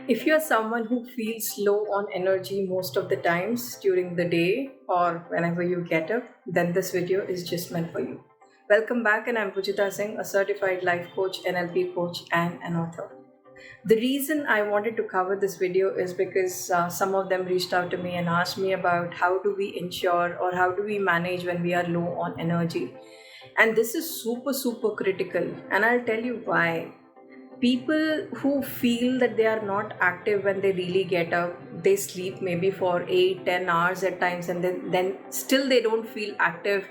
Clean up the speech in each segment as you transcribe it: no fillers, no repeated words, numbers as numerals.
If you're someone who feels low on energy most of the times during the day or whenever you get up, then this video is just meant for you. Welcome back, and I'm Pujita Singh, a certified life coach, NLP coach, and an author. The reason I wanted to cover this video is because some of them reached out to me and asked me about how do we ensure or how do we manage when we are low on energy. And this is super critical, and I'll tell you why. People who feel that they are not active when they really get up, they sleep maybe for 8-10 hours at times, and then still they don't feel active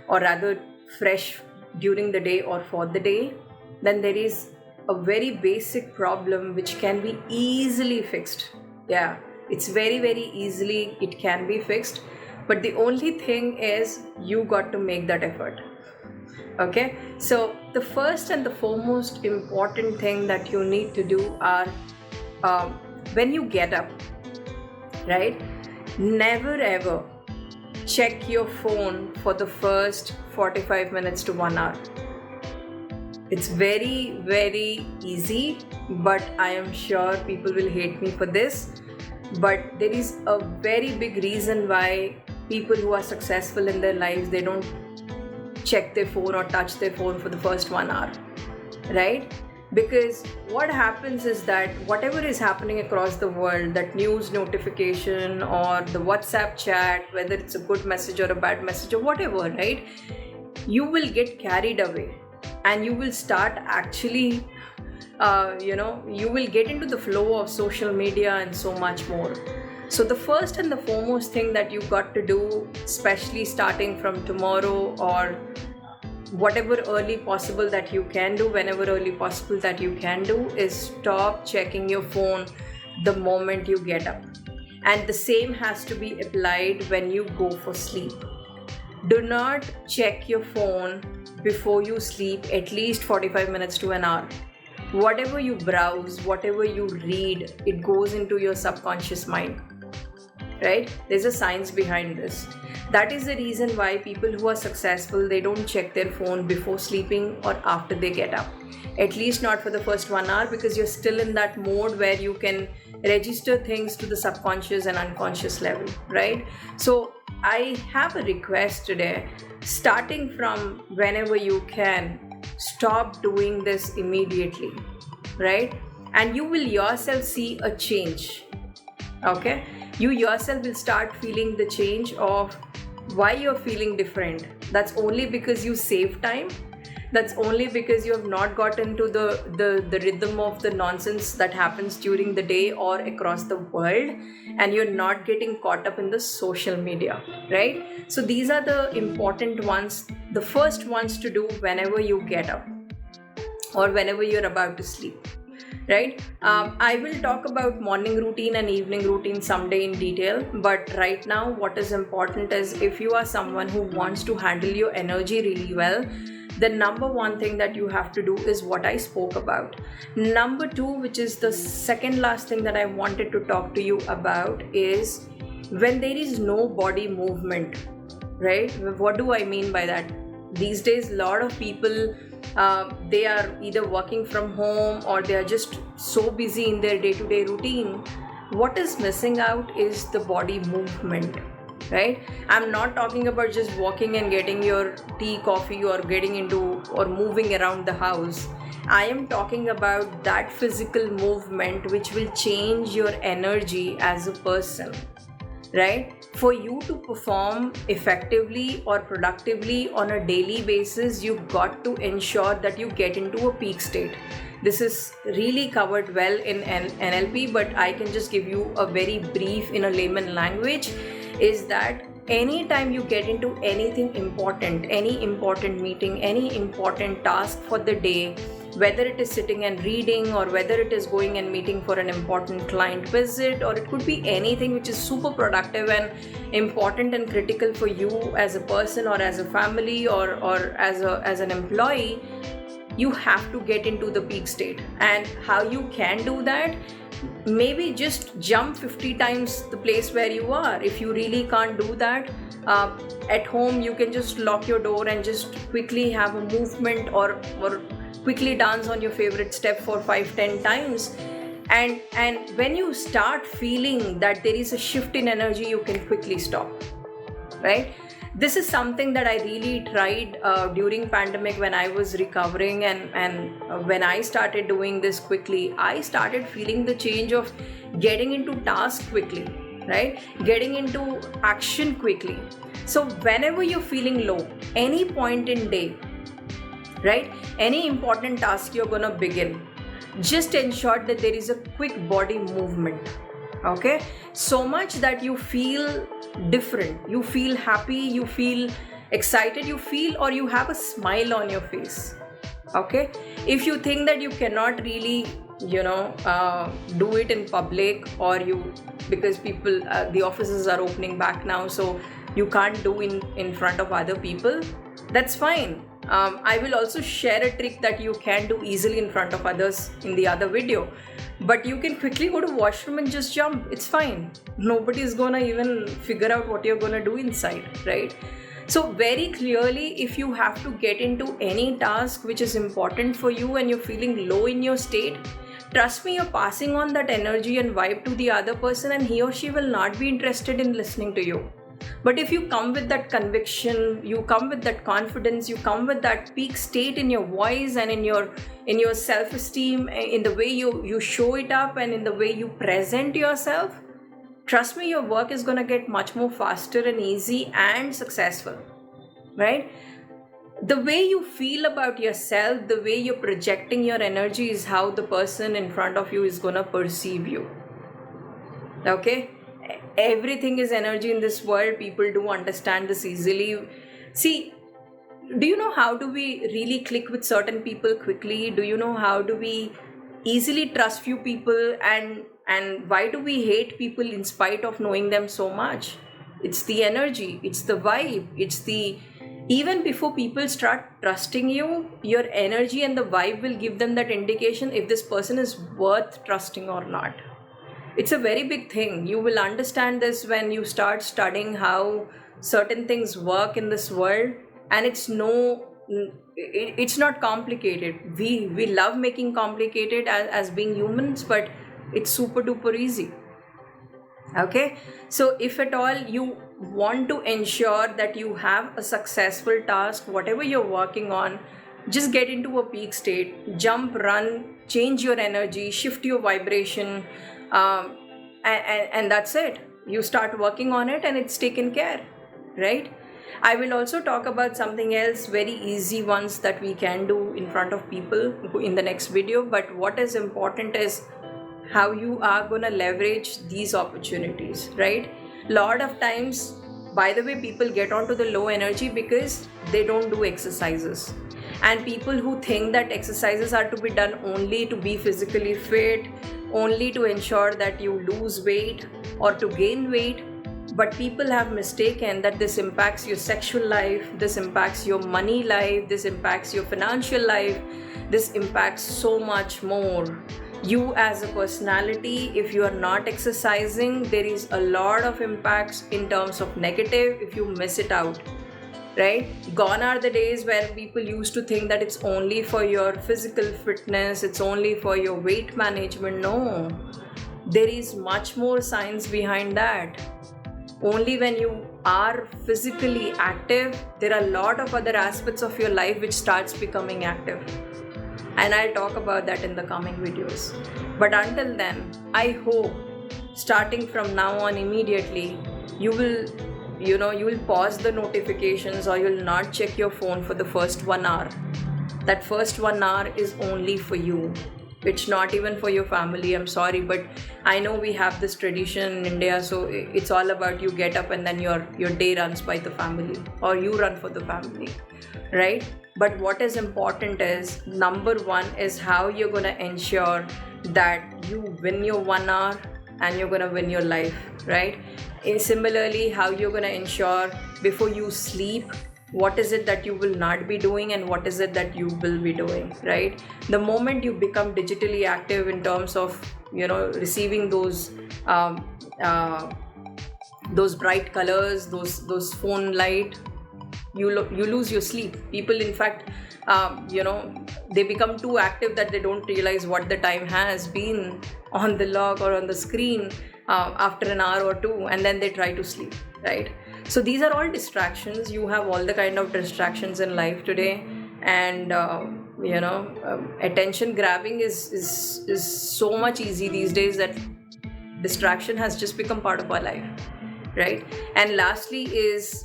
or rather fresh during the day or for the day. Then there is a very basic problem which can be easily fixed. Yeah, it's very easily it can be fixed, but the only thing is you got to make that effort. Okay, so the first and the foremost important thing that you need to do are when you get up, right? Never ever check your phone for the first 45 minutes to 1 hour. It's very easy, but I am sure people will hate me for this. But there is a very big reason why people who are successful in their lives, they don't check their phone or touch their phone for the first 1 hour, right? Because what happens is that whatever is happening across the world, that news notification or the WhatsApp chat, whether it's a good message or a bad message or whatever, right? You will get carried away and you will start actually you will get into the flow of social media and so much more. So the first and the foremost thing that you got to do, especially starting from tomorrow or whatever early possible that you can do, whenever early possible that you can do, is stop checking your phone the moment you get up. And the same has to be applied when you go for sleep. Do not check your phone before you sleep at least 45 minutes to an hour. Whatever you browse, whatever you read, it goes into your subconscious mind, right? There's a science behind this. That is the reason why people who are successful, they don't check their phone before sleeping or after they get up. At least not for the first 1 hour, because you're still in that mode where you can register things to the subconscious and unconscious level, right? So I have a request today. Starting from whenever you can, stop doing this immediately, right? And you will yourself see a change. Okay, you yourself will start feeling the change of why you're feeling different. That's only because you save time. That's only because you have not gotten to the rhythm of the nonsense that happens during the day or across the world, and you're not getting caught up in the social media, right? So these are the important ones, the first ones to do whenever you get up or whenever you're about to sleep, right? I will talk about morning routine and evening routine someday in detail, but right now what is important is, if you are someone who wants to handle your energy really well, the number one thing that you have to do is what I spoke about. Number two, which is the second last thing that I wanted to talk to you about, is when there is no body movement, right? What do I mean by that? These days, a lot of people, they are either working from home or they are just so busy in their day-to-day routine. What is missing out is the body movement, right? I'm not talking about just walking and getting your tea, coffee, or getting into or moving around the house. I am talking about that physical movement which will change your energy as a person, right? For you to perform effectively or productively on a daily basis, you've got to ensure that you get into a peak state. This is really covered well in NLP, but I can just give you a very brief in a layman language, is that anytime you get into anything important, any important meeting, any important task for the day, whether it is sitting and reading or whether it is going and meeting for an important client visit, or it could be anything which is super productive and important and critical for you as a person or as a family or as an employee, you have to get into the peak state. And how you can do that? Maybe just jump 50 times the place where you are. If you really can't do that, at home you can just lock your door and just quickly have a movement or quickly dance on your favorite step for 5-10 times. And when you start feeling that there is a shift in energy, you can quickly stop, right? This is something that I really tried during pandemic when I was recovering, and when I started doing this quickly, I started feeling the change of getting into task quickly, right? Getting into action quickly. So whenever you're feeling low, any point in day, right, any important task you're gonna begin, just ensure that there is a quick body movement, okay? So much that you feel different, you feel happy, you feel excited, you feel, or you have a smile on your face, okay? If you think that you cannot really do it in public, or you, because people, the offices are opening back now, so you can't do in front of other people, that's fine. I will also share a trick that you can do easily in front of others in the other video, but you can quickly go to washroom and just jump, it's fine. Nobody is gonna even figure out what you're gonna do inside, right? So very clearly, if you have to get into any task which is important for you and you're feeling low in your state, trust me, you're passing on that energy and vibe to the other person, and he or she will not be interested in listening to you. But if you come with that conviction, you come with that confidence, you come with that peak state in your voice and in your self-esteem, in the way you show it up and in the way you present yourself, trust me, your work is going to get much more faster and easy and successful, right? The way you feel about yourself, the way you're projecting your energy, is how the person in front of you is going to perceive you, okay? Everything is energy in this world. People do understand this easily. See, do you know how do we really click with certain people quickly? Do you know how do we easily trust few people, and why do we hate people in spite of knowing them so much? It's the energy, it's the vibe, it's the, even before people start trusting you, your energy and the vibe will give them that indication if this person is worth trusting or not. It's a very big thing. You will understand this when you start studying how certain things work in this world, and it's not complicated. We love making complicated as being humans, but it's super duper easy. Okay, so if at all you want to ensure that you have a successful task, whatever you're working on, just get into a peak state, jump, run, change your energy, shift your vibration, and that's it. You start working on it and it's taken care, right? I will also talk about something else, very easy ones that we can do in front of people in the next video. But what is important is how you are gonna leverage these opportunities, right? Lot of times, by the way, people get onto the low energy because they don't do exercises. And people who think that exercises are to be done only to be physically fit, only to ensure that you lose weight or to gain weight, but people have mistaken that this impacts your sexual life, this impacts your money life, this impacts your financial life, this impacts so much more. You as a personality, if you are not exercising, there is a lot of impacts in terms of negative if you miss it out, right? Gone are the days where people used to think that it's only for your physical fitness, it's only for your weight management. No, there is much more science behind that. Only when you are physically active, there are a lot of other aspects of your life which starts becoming active. And I'll talk about that in the coming videos. But until then, I hope starting from now on immediately, you will pause the notifications, or you'll not check your phone for the first 1 hour. That first 1 hour is only for you. It's not even for your family. I'm sorry, but I know we have this tradition in India, so it's all about you get up and then your day runs by the family, or you run for the family, right? But what is important is, number one is how you're going to ensure that you win your 1 hour and you're going to win your life, right? And similarly, how you're going to ensure before you sleep, what is it that you will not be doing and what is it that you will be doing, right? The moment you become digitally active in terms of, receiving those bright colors, those phone light, you lose your sleep. People, in fact, they become too active that they don't realize what the time has been on the log or on the screen after an hour or two, and then they try to sleep, right? So these are all distractions. You have all the kind of distractions in life today, and attention grabbing is so much easy these days that distraction has just become part of our life, right? And lastly is,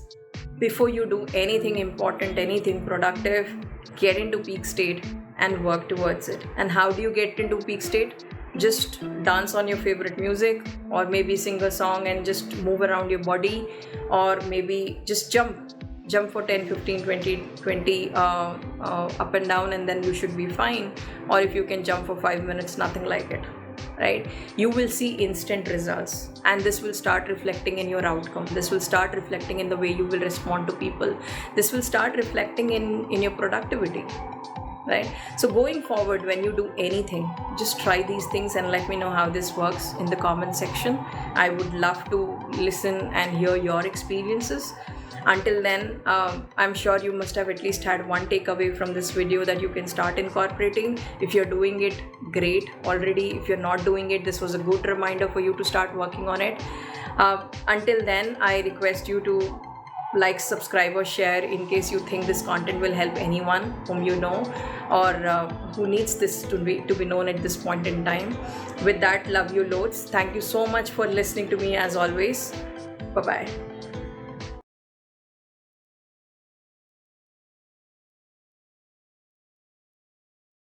before you do anything important, anything productive, get into peak state and work towards it. And how do you get into peak state? Just dance on your favorite music, or maybe sing a song and just move around your body, or maybe just jump for 10, 15, 20 up and down, and then you should be fine. Or if you can jump for 5 minutes, nothing like it, right? You will see instant results, and this will start reflecting in your outcome. This will start reflecting in the way you will respond to people. This will start reflecting in your productivity, right? So going forward, when you do anything, just try these things and let me know how this works in the comment section. I would love to listen and hear your experiences. Until then, I'm sure you must have at least had one takeaway from this video that you can start incorporating. If you're doing it, great already. If you're not doing it, this was a good reminder for you to start working on it. Until then, I request you to like, subscribe, or share in case you think this content will help anyone whom you know, or who needs this to be known at this point in time. With that, love you loads. Thank you so much for listening to me as always. Bye bye.